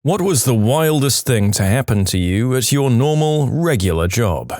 What was the wildest thing to happen to you at your normal, regular job?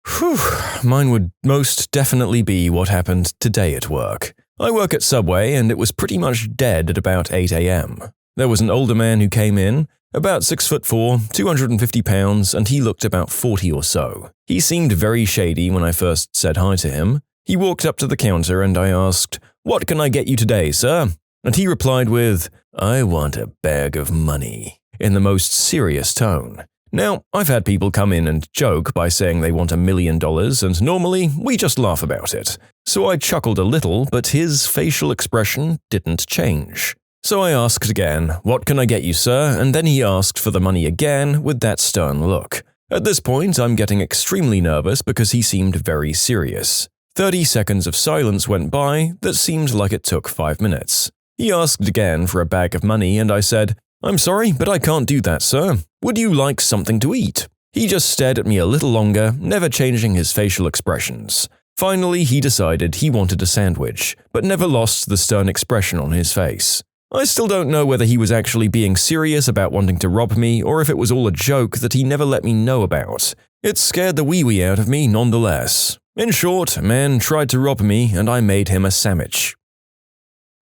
Whew, mine would most definitely be what happened today at work. I work at Subway and it was pretty much dead at about 8 a.m. There was an older man who came in, about 6'4", 250 pounds, and he looked about 40 or so. He seemed very shady when I first said hi to him. He walked up to the counter and I asked, "What can I get you today, sir?" And he replied with, "I want a bag of money," in the most serious tone. Now, I've had people come in and joke by saying they want $1 million, and normally we just laugh about it. So I chuckled a little, but his facial expression didn't change. So I asked again, "What can I get you, sir?" And then he asked for the money again with that stern look. At this point, I'm getting extremely nervous because he seemed very serious. 30 seconds of silence went by that seemed like it took 5 minutes. He asked again for a bag of money and I said, "I'm sorry, but I can't do that, sir. Would you like something to eat?" He just stared at me a little longer, never changing his facial expressions. Finally, he decided he wanted a sandwich, but never lost the stern expression on his face. I still don't know whether he was actually being serious about wanting to rob me or if it was all a joke that he never let me know about. It scared the wee-wee out of me nonetheless. In short, a man tried to rob me and I made him a sandwich.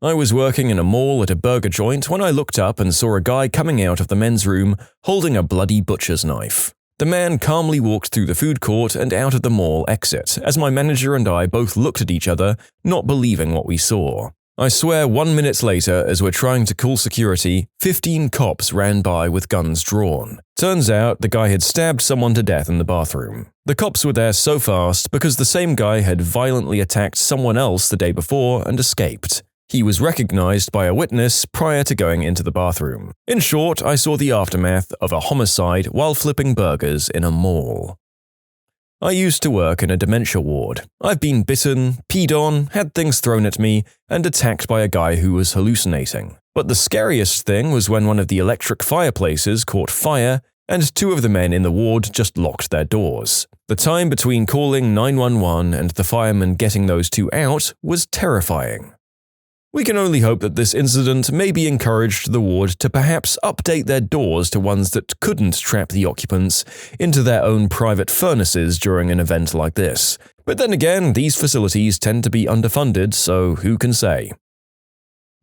I was working in a mall at a burger joint when I looked up and saw a guy coming out of the men's room holding a bloody butcher's knife. The man calmly walked through the food court and out of the mall exit as my manager and I both looked at each other, not believing what we saw. I swear 1 minute later, as we're trying to call security, 15 cops ran by with guns drawn. Turns out the guy had stabbed someone to death in the bathroom. The cops were there so fast because the same guy had violently attacked someone else the day before and escaped. He was recognized by a witness prior to going into the bathroom. In short, I saw the aftermath of a homicide while flipping burgers in a mall. I used to work in a dementia ward. I've been bitten, peed on, had things thrown at me, and attacked by a guy who was hallucinating. But the scariest thing was when one of the electric fireplaces caught fire and 2 of the men in the ward just locked their doors. The time between calling 911 and the firemen getting those 2 out was terrifying. We can only hope that this incident maybe encouraged the ward to perhaps update their doors to ones that couldn't trap the occupants into their own private furnaces during an event like this. But then again, these facilities tend to be underfunded, so who can say?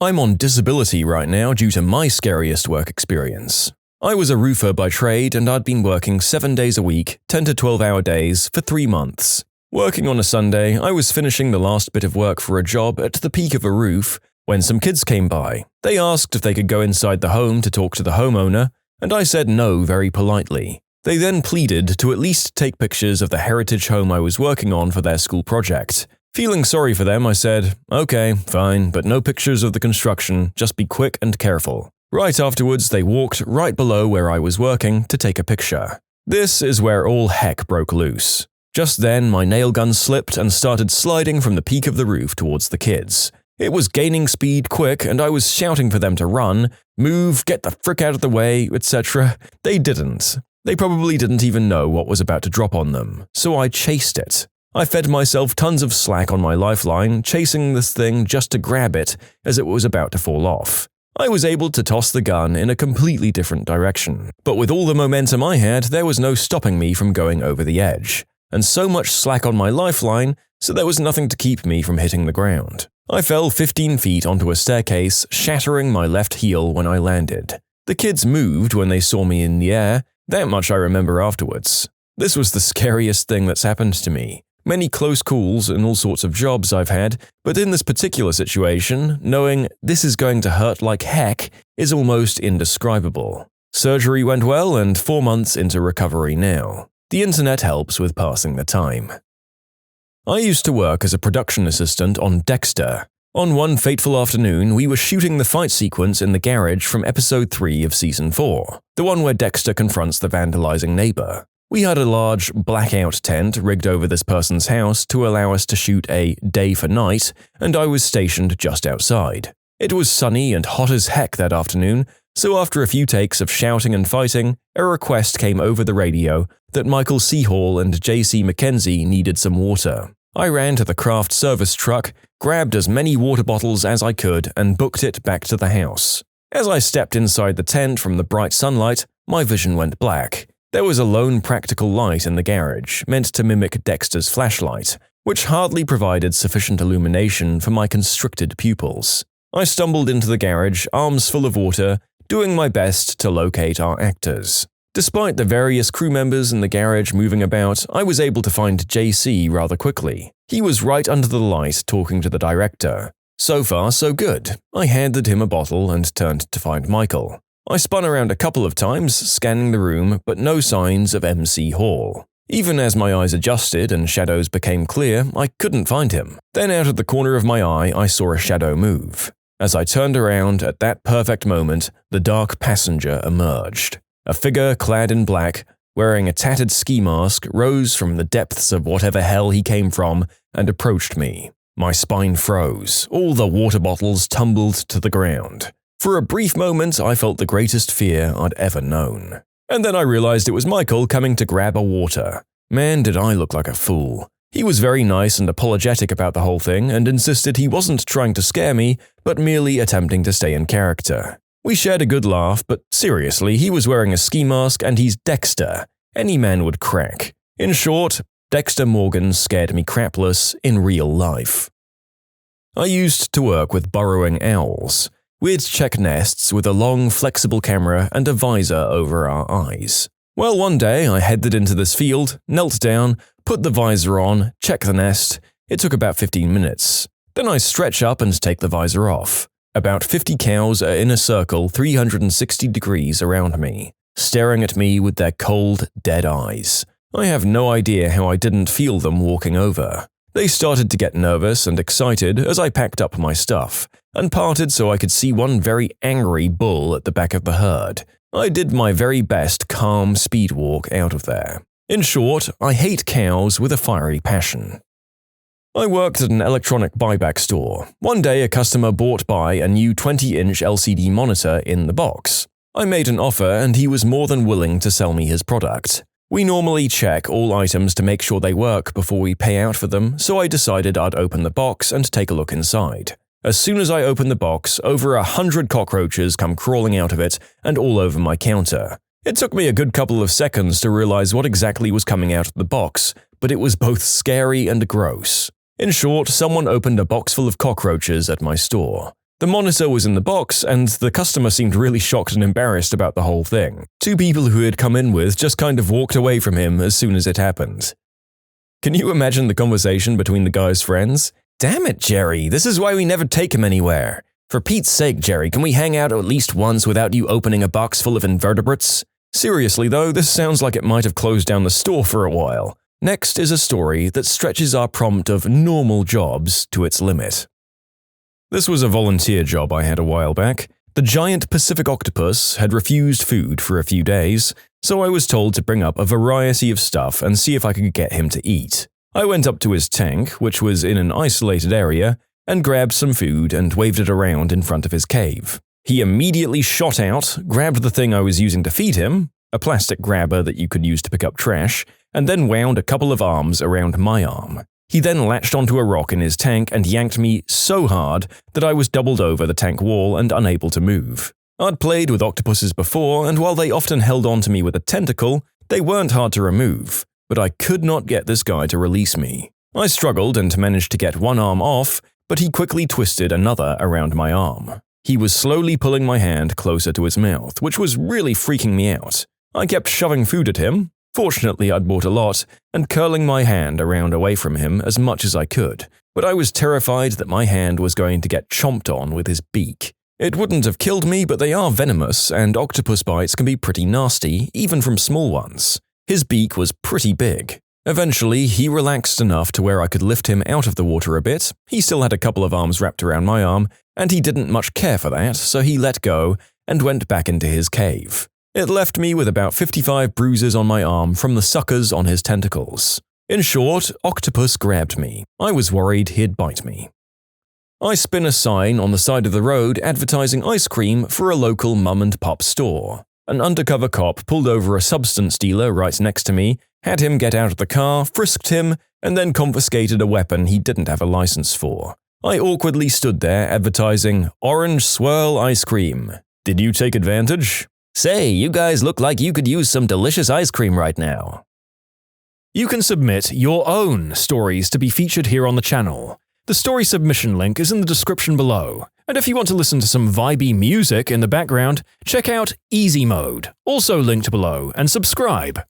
I'm on disability right now due to my scariest work experience. I was a roofer by trade and I'd been working 7 days a week, 10 to 12-hour days, for 3 months. Working on a Sunday, I was finishing the last bit of work for a job at the peak of a roof when some kids came by. They asked if they could go inside the home to talk to the homeowner, and I said no very politely. They then pleaded to at least take pictures of the heritage home I was working on for their school project. Feeling sorry for them, I said, "Okay, fine, but no pictures of the construction, just be quick and careful." Right afterwards, they walked right below where I was working to take a picture. This is where all heck broke loose. Just then, my nail gun slipped and started sliding from the peak of the roof towards the kids. It was gaining speed quick and I was shouting for them to run, move, get the frick out of the way, etc. They didn't. They probably didn't even know what was about to drop on them, so I chased it. I fed myself tons of slack on my lifeline, chasing this thing just to grab it as it was about to fall off. I was able to toss the gun in a completely different direction, but with all the momentum I had, there was no stopping me from going over the edge. And so much slack on my lifeline, so there was nothing to keep me from hitting the ground. I fell 15 feet onto a staircase, shattering my left heel when I landed. The kids moved when they saw me in the air, that much I remember afterwards. This was the scariest thing that's happened to me. Many close calls and all sorts of jobs I've had, but in this particular situation, knowing this is going to hurt like heck is almost indescribable. Surgery went well and 4 months into recovery now. The internet helps with passing the time. I used to work as a production assistant on Dexter. On one fateful afternoon, we were shooting the fight sequence in the garage from episode 3 of season 4, the one where Dexter confronts the vandalizing neighbor. We had a large blackout tent rigged over this person's house to allow us to shoot a day for night, and I was stationed just outside. It was sunny and hot as heck that afternoon, so after a few takes of shouting and fighting, a request came over the radio that Michael C. Hall and J.C. McKenzie needed some water. I ran to the craft service truck, grabbed as many water bottles as I could, and booked it back to the house. As I stepped inside the tent from the bright sunlight, my vision went black. There was a lone practical light in the garage, meant to mimic Dexter's flashlight, which hardly provided sufficient illumination for my constricted pupils. I stumbled into the garage, arms full of water, doing my best to locate our actors. Despite the various crew members in the garage moving about, I was able to find JC rather quickly. He was right under the light talking to the director. So far, so good. I handed him a bottle and turned to find Michael. I spun around a couple of times, scanning the room, but no signs of MC Hall. Even as my eyes adjusted and shadows became clear, I couldn't find him. Then out of the corner of my eye, I saw a shadow move. As I turned around at that perfect moment, the dark passenger emerged. A figure clad in black, wearing a tattered ski mask, rose from the depths of whatever hell he came from and approached me. My spine froze. All the water bottles tumbled to the ground. For a brief moment, I felt the greatest fear I'd ever known. And then I realized it was Michael coming to grab a water. Man, did I look like a fool. He was very nice and apologetic about the whole thing and insisted he wasn't trying to scare me, but merely attempting to stay in character. We shared a good laugh, but seriously, he was wearing a ski mask and he's Dexter. Any man would crack. In short, Dexter Morgan scared me crapless in real life. I used to work with burrowing owls. We'd check nests with a long, flexible camera and a visor over our eyes. Well, one day I headed into this field, knelt down, put the visor on, check the nest. It took about 15 minutes. Then I stretch up and take the visor off. About 50 cows are in a circle 360 degrees around me, staring at me with their cold, dead eyes. I have no idea how I didn't feel them walking over. They started to get nervous and excited as I packed up my stuff, and parted so I could see one very angry bull at the back of the herd. I did my very best calm speed walk out of there. In short, I hate cows with a fiery passion. I worked at an electronic buyback store. One day a customer bought by a new 20-inch LCD monitor in the box. I made an offer and he was more than willing to sell me his product. We normally check all items to make sure they work before we pay out for them, so I decided I'd open the box and take a look inside. As soon as I open the box, over 100 cockroaches come crawling out of it and all over my counter. It took me a good couple of seconds to realize what exactly was coming out of the box, but it was both scary and gross. In short, someone opened a box full of cockroaches at my store. The monitor was in the box, and the customer seemed really shocked and embarrassed about the whole thing. Two people who had come in with just kind of walked away from him as soon as it happened. Can you imagine the conversation between the guy's friends? Damn it, Jerry, this is why we never take him anywhere. For Pete's sake, Jerry, can we hang out at least once without you opening a box full of invertebrates? Seriously though, this sounds like it might have closed down the store for a while. Next is a story that stretches our prompt of normal jobs to its limit. This was a volunteer job I had a while back. The giant Pacific octopus had refused food for a few days, so I was told to bring up a variety of stuff and see if I could get him to eat. I went up to his tank, which was in an isolated area, and grabbed some food and waved it around in front of his cave. He immediately shot out, grabbed the thing I was using to feed him, a plastic grabber that you could use to pick up trash, and then wound a couple of arms around my arm. He then latched onto a rock in his tank and yanked me so hard that I was doubled over the tank wall and unable to move. I'd played with octopuses before, and while they often held on to me with a tentacle, they weren't hard to remove, but I could not get this guy to release me. I struggled and managed to get one arm off, but he quickly twisted another around my arm. He was slowly pulling my hand closer to his mouth, which was really freaking me out. I kept shoving food at him. Fortunately, I'd bought a lot, and curling my hand around away from him as much as I could, but I was terrified that my hand was going to get chomped on with his beak. It wouldn't have killed me, but they are venomous, and octopus bites can be pretty nasty, even from small ones. His beak was pretty big. Eventually, he relaxed enough to where I could lift him out of the water a bit. He still had a couple of arms wrapped around my arm, and he didn't much care for that, so he let go and went back into his cave. It left me with about 55 bruises on my arm from the suckers on his tentacles. In short, Octopus grabbed me. I was worried he'd bite me. I spin a sign on the side of the road advertising ice cream for a local mum-and-pop store. An undercover cop pulled over a substance dealer right next to me, had him get out of the car, frisked him, and then confiscated a weapon he didn't have a license for. I awkwardly stood there advertising Orange Swirl Ice Cream. Did you take advantage? Say, you guys look like you could use some delicious ice cream right now. You can submit your own stories to be featured here on the channel. The story submission link is in the description below. And if you want to listen to some vibey music in the background, check out easymode, also linked below, and subscribe.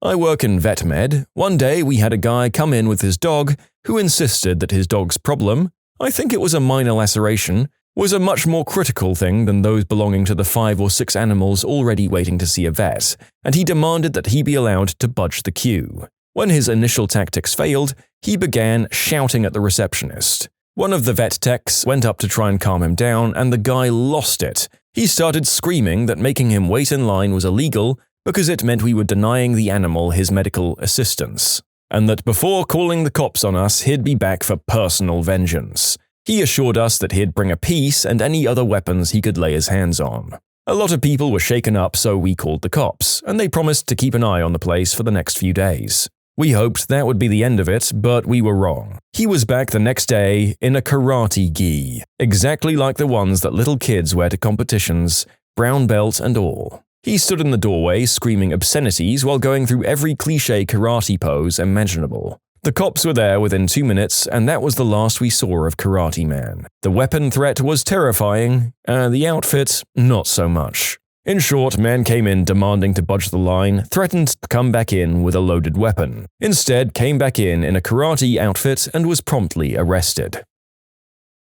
I work in vet med. One day we had a guy come in with his dog who insisted that his dog's problem, I think it was a minor laceration, was a much more critical thing than those belonging to the 5 or 6 animals already waiting to see a vet, and he demanded that he be allowed to budge the queue. When his initial tactics failed, he began shouting at the receptionist. One of the vet techs went up to try and calm him down, and the guy lost it. He started screaming that making him wait in line was illegal because it meant we were denying the animal his medical assistance, and that before calling the cops on us, he'd be back for personal vengeance. He assured us that he'd bring a piece and any other weapons he could lay his hands on. A lot of people were shaken up, so we called the cops, and they promised to keep an eye on the place for the next few days. We hoped that would be the end of it, but we were wrong. He was back the next day in a karate gi, exactly like the ones that little kids wear to competitions, brown belt and all. He stood in the doorway screaming obscenities while going through every cliché karate pose imaginable. The cops were there within 2 minutes, and that was the last we saw of Karate Man. The weapon threat was terrifying, the outfit, not so much. In short, man came in demanding to budge the line, threatened to come back in with a loaded weapon. Instead, came back in a karate outfit and was promptly arrested.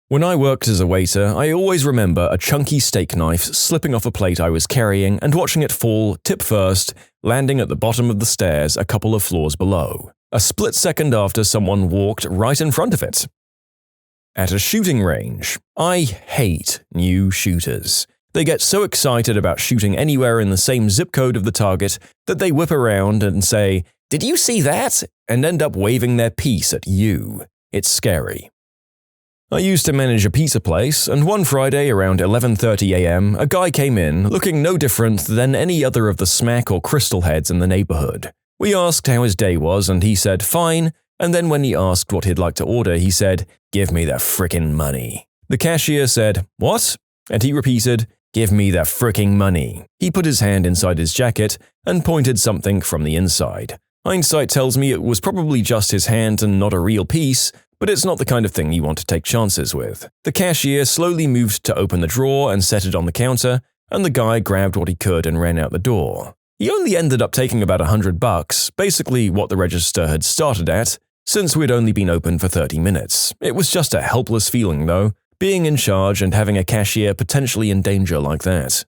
When I worked as a waiter, I always remember a chunky steak knife slipping off a plate I was carrying and watching it fall, tip first, landing at the bottom of the stairs a couple of floors below. A split second after someone walked right in front of it. At a shooting range, I hate new shooters. They get so excited about shooting anywhere in the same zip code of the target that they whip around and say, "Did you see that?" and end up waving their piece at you. It's scary. I used to manage a pizza place, and one Friday around 11:30 a.m., a guy came in looking no different than any other of the smack or crystal heads in the neighborhood. We asked how his day was, and he said, fine, and then when he asked what he'd like to order, he said, "Give me the frickin' money." The cashier said, "What?" And he repeated, "Give me the fricking money." He put his hand inside his jacket and pointed something from the inside. Hindsight tells me it was probably just his hand and not a real piece, but it's not the kind of thing you want to take chances with. The cashier slowly moved to open the drawer and set it on the counter, and the guy grabbed what he could and ran out the door. He only ended up taking about $100, basically what the register had started at, since we'd only been open for 30 minutes. It was just a helpless feeling, though, being in charge and having a cashier potentially in danger like that.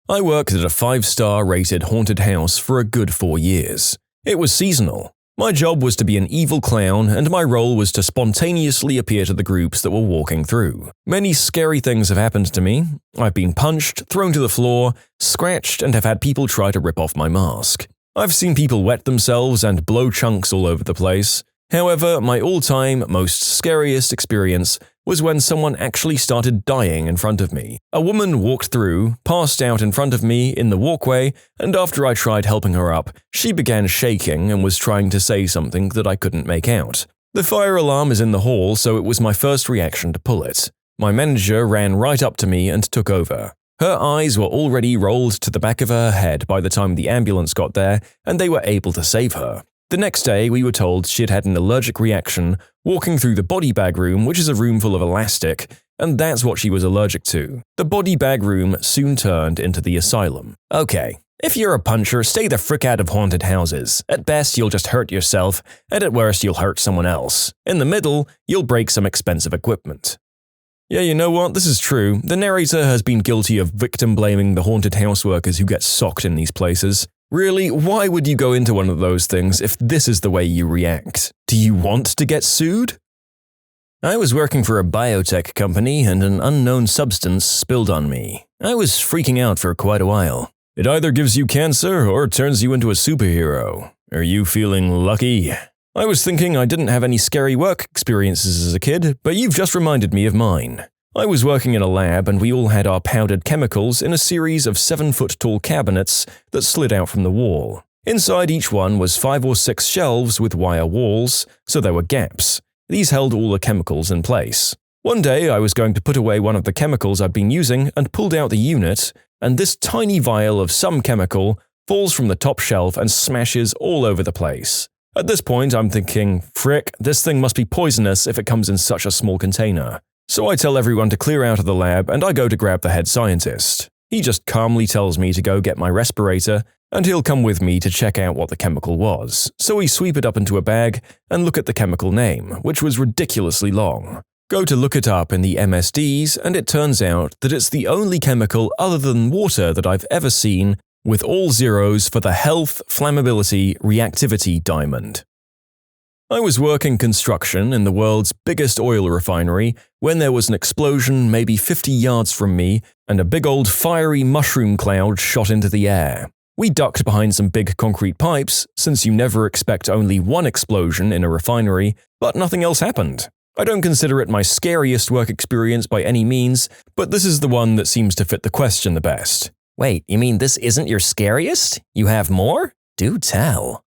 I worked at a 5-star rated haunted house for a good 4 years. It was seasonal. My job was to be an evil clown, and my role was to spontaneously appear to the groups that were walking through. Many scary things have happened to me. I've been punched, thrown to the floor, scratched, and have had people try to rip off my mask. I've seen people wet themselves and blow chunks all over the place. However, my all-time most scariest experience was when someone actually started dying in front of me. A woman walked through, passed out in front of me in the walkway, and after I tried helping her up, she began shaking and was trying to say something that I couldn't make out. The fire alarm is in the hall, so it was my first reaction to pull it. My manager ran right up to me and took over. Her eyes were already rolled to the back of her head by the time the ambulance got there, and they were able to save her. The next day, we were told she'd had an allergic reaction walking through the body bag room, which is a room full of elastic, and that's what she was allergic to. The body bag room soon turned into the asylum. Okay, if you're a puncher, stay the frick out of haunted houses. At best, you'll just hurt yourself, and at worst, you'll hurt someone else. In the middle, you'll break some expensive equipment. Yeah, you know what? This is true. The narrator has been guilty of victim-blaming the haunted house workers who get socked in these places. Really, why would you go into one of those things if this is the way you react? Do you want to get sued? I was working for a biotech company and an unknown substance spilled on me. I was freaking out for quite a while. It either gives you cancer or turns you into a superhero. Are you feeling lucky? I was thinking I didn't have any scary work experiences as a kid, but you've just reminded me of mine. I was working in a lab and we all had our powdered chemicals in a series of 7-foot-tall cabinets that slid out from the wall. Inside each one was 5 or 6 shelves with wire walls, so there were gaps. These held all the chemicals in place. One day I was going to put away one of the chemicals I'd been using and pulled out the unit, and this tiny vial of some chemical falls from the top shelf and smashes all over the place. At this point, I'm thinking, frick, this thing must be poisonous if it comes in such a small container. So I tell everyone to clear out of the lab and I go to grab the head scientist. He just calmly tells me to go get my respirator and he'll come with me to check out what the chemical was. So we sweep it up into a bag and look at the chemical name, which was ridiculously long. Go to look it up in the MSDs and it turns out that it's the only chemical other than water that I've ever seen with all zeros for the health, flammability, reactivity diamond. I was working construction in the world's biggest oil refinery when there was an explosion maybe 50 yards from me and a big old fiery mushroom cloud shot into the air. We ducked behind some big concrete pipes, since you never expect only one explosion in a refinery, but nothing else happened. I don't consider it my scariest work experience by any means, but this is the one that seems to fit the question the best. Wait, you mean this isn't your scariest? You have more? Do tell.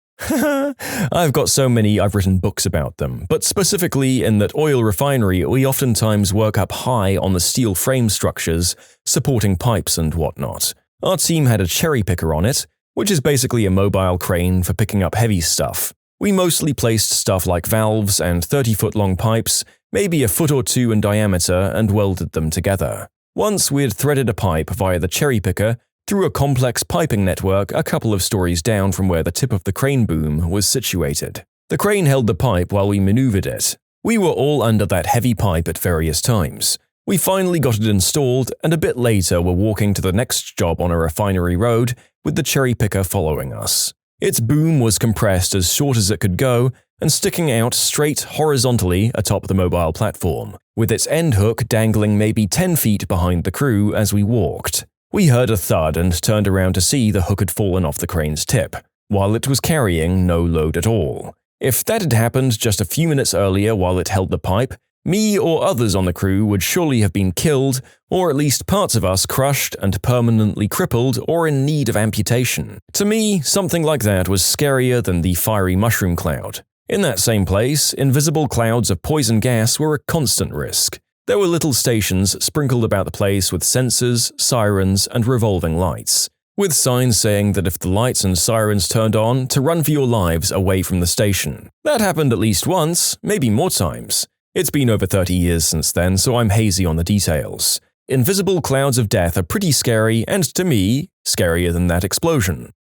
I've got so many I've written books about them, but specifically in that oil refinery we oftentimes work up high on the steel frame structures, supporting pipes and whatnot. Our team had a cherry picker on it, which is basically a mobile crane for picking up heavy stuff. We mostly placed stuff like valves and 30-foot-long pipes, maybe a foot or two in diameter, and welded them together. Once we had threaded a pipe via the cherry picker through a complex piping network a couple of stories down from where the tip of the crane boom was situated. The crane held the pipe while we maneuvered it. We were all under that heavy pipe at various times. We finally got it installed, and a bit later were walking to the next job on a refinery road with the cherry picker following us. Its boom was compressed as short as it could go and sticking out straight horizontally atop the mobile platform, with its end hook dangling maybe 10 feet behind the crew as we walked. We heard a thud and turned around to see the hook had fallen off the crane's tip, while it was carrying no load at all. If that had happened just a few minutes earlier while it held the pipe, me or others on the crew would surely have been killed, or at least parts of us crushed and permanently crippled or in need of amputation. To me, something like that was scarier than the fiery mushroom cloud. In that same place, invisible clouds of poison gas were a constant risk. There were little stations sprinkled about the place with sensors, sirens, and revolving lights, with signs saying that if the lights and sirens turned on, to run for your lives away from the station. That happened at least once, maybe more times. It's been over 30 years since then, so I'm hazy on the details. Invisible clouds of death are pretty scary and, to me, scarier than that explosion.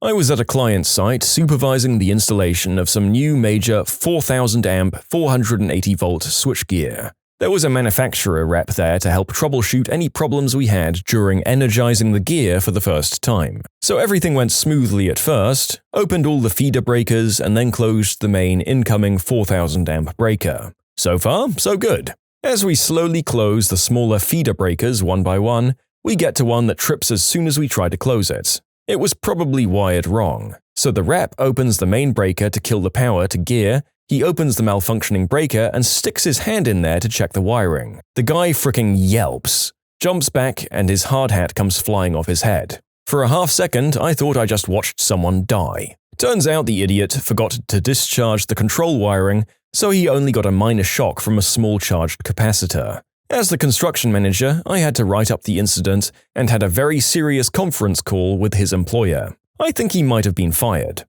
I was at a client site supervising the installation of some new major 4000 amp 480 volt switchgear. There was a manufacturer rep there to help troubleshoot any problems we had during energizing the gear for the first time. So everything went smoothly at first, opened all the feeder breakers and then closed the main incoming 4000 amp breaker. So far, so good. As we slowly close the smaller feeder breakers one by one, we get to one that trips as soon as we try to close it. It was probably wired wrong. So the rep opens the main breaker to kill the power to gear, he opens the malfunctioning breaker and sticks his hand in there to check the wiring. The guy fricking yelps, jumps back, and his hard hat comes flying off his head. For a half second, I thought I just watched someone die. Turns out the idiot forgot to discharge the control wiring, so he only got a minor shock from a small charged capacitor. As the construction manager, I had to write up the incident and had a very serious conference call with his employer. I think he might have been fired.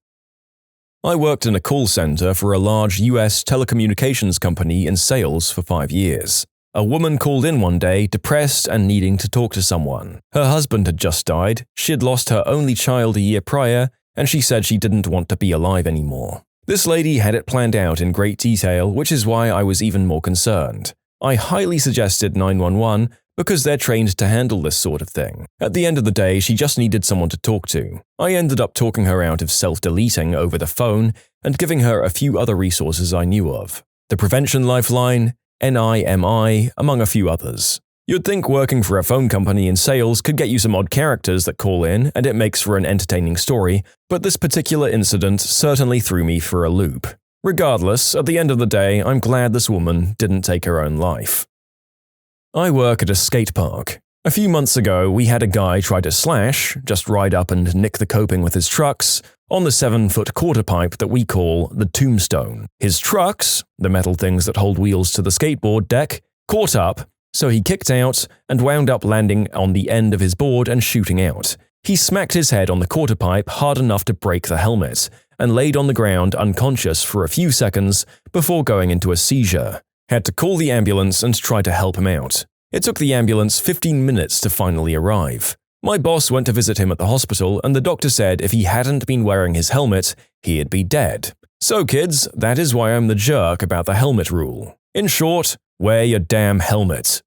I worked in a call center for a large US telecommunications company in sales for 5 years. A woman called in one day, depressed and needing to talk to someone. Her husband had just died, she'd lost her only child a year prior, and she said she didn't want to be alive anymore. This lady had it planned out in great detail, which is why I was even more concerned. I highly suggested 911 because they're trained to handle this sort of thing. At the end of the day, she just needed someone to talk to. I ended up talking her out of self-deleting over the phone and giving her a few other resources I knew of. The Prevention Lifeline, NIMI, among a few others. You'd think working for a phone company in sales could get you some odd characters that call in and it makes for an entertaining story, but this particular incident certainly threw me for a loop. Regardless, at the end of the day, I'm glad this woman didn't take her own life. I work at a skate park. A few months ago, we had a guy try to slash, just ride up and nick the coping with his trucks, on the 7-foot quarter pipe that we call the tombstone. His trucks, the metal things that hold wheels to the skateboard deck, caught up, so he kicked out and wound up landing on the end of his board and shooting out. He smacked his head on the quarter pipe hard enough to break the helmet, and laid on the ground unconscious for a few seconds before going into a seizure. Had to call the ambulance and try to help him out. It took the ambulance 15 minutes to finally arrive. My boss went to visit him at the hospital, and the doctor said if he hadn't been wearing his helmet, he'd be dead. So kids, that is why I'm the jerk about the helmet rule. In short, wear your damn helmet.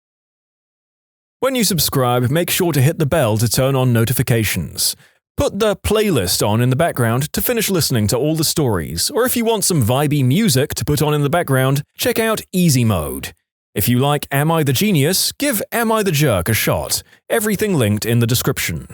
When you subscribe, make sure to hit the bell to turn on notifications. Put the playlist on in the background to finish listening to all the stories, or if you want some vibey music to put on in the background, check out easymode. If you like Am I the Genius, give Am I the Jerk a shot. Everything linked in the description.